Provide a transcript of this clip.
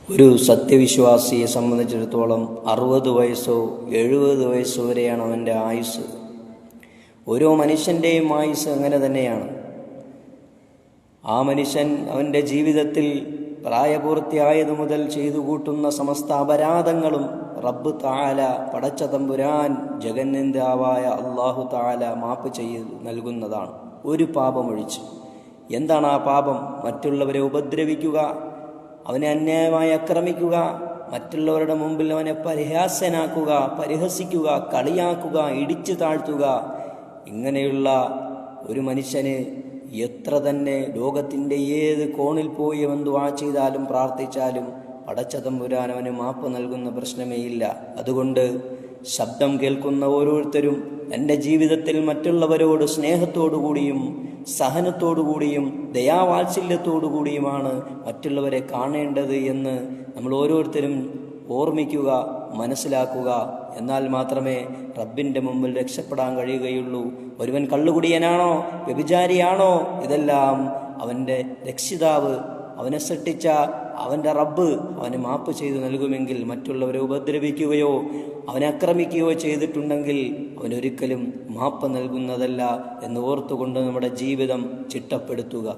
ഒരു സത്യവിശ്വാസിയെ സംബന്ധിച്ചിടത്തോളം 60 വയസ്സോ 70 വയസ്സോ വരെയാണ് അവൻ്റെ ആയുസ്. ഓരോ മനുഷ്യൻ്റെയും ആയുസ് അങ്ങനെ തന്നെയാണ്. ആ മനുഷ്യൻ അവൻ്റെ ജീവിതത്തിൽ പ്രായപൂർത്തിയായതു മുതൽ ചെയ്തു കൂട്ടുന്ന സമസ്ത അപരാധങ്ങളും റബ്ബ് തആല, പടച്ച തമ്പുരാൻ, ജഗന്നിന്ദാവായ അല്ലാഹു തആല മാപ്പ് ചെയ്ത് നൽകുന്നതാണ്, ഒരു പാപമൊഴിച്ച്. എന്താണ് ആ പാപം? മറ്റുള്ളവരെ ഉപദ്രവിക്കുക, അവനെ അന്യായമായി ആക്രമിക്കുക, മറ്റുള്ളവരുടെ മുമ്പിൽ അവനെ പരിഹാസ്യനാക്കുക, പരിഹസിക്കുക, കളിയാക്കുക, ഇടിച്ചു താഴ്ത്തുക. ഇങ്ങനെയുള്ള ഒരു മനുഷ്യന് എത്ര തന്നെ ലോകത്തിൻ്റെ ഏത് കോണിൽ പോയി അവൻ ദുആ ചെയ്താലും പ്രാർത്ഥിച്ചാലും പടച്ച തമ്പുരാൻ അവന് മാപ്പ് നൽകുന്ന പ്രശ്നമേ ഇല്ല. അതുകൊണ്ട് ശബ്ദം കേൾക്കുന്ന ഓരോരുത്തരും എൻ്റെ ജീവിതത്തിൽ മറ്റുള്ളവരോട് സ്നേഹത്തോടുകൂടിയും സഹനത്തോടുകൂടിയും ദയാവാത്സല്യത്തോടുകൂടിയുമാണ് മറ്റുള്ളവരെ കാണേണ്ടത് എന്ന് നമ്മൾ ഓരോരുത്തരും ഓർമ്മിക്കുക, മനസ്സിലാക്കുക. എന്നാൽ മാത്രമേ റബ്ബിൻ്റെ മുമ്പിൽ രക്ഷപ്പെടാൻ കഴിയുകയുള്ളൂ. ഒരുവൻ കള്ളുകുടിയനാണോ, വ്യഭിചാരിയാണോ, ഇതെല്ലാം അവൻ്റെ രക്ഷിതാവ്, അവനെ സൃഷ്ടിച്ച അവൻ്റെ റബ്ബ് അവന് മാപ്പ് ചെയ്തു നൽകുമെങ്കിൽ, മറ്റുള്ളവരെ ഉപദ്രവിക്കുകയോ അവനെ ആക്രമിക്കുകയോ ചെയ്തിട്ടുണ്ടെങ്കിൽ അവനൊരിക്കലും മാപ്പ് നൽകുന്നതല്ല എന്ന് ഓർത്തുകൊണ്ട് നമ്മുടെ ജീവിതം ചിട്ടപ്പെടുത്തുക.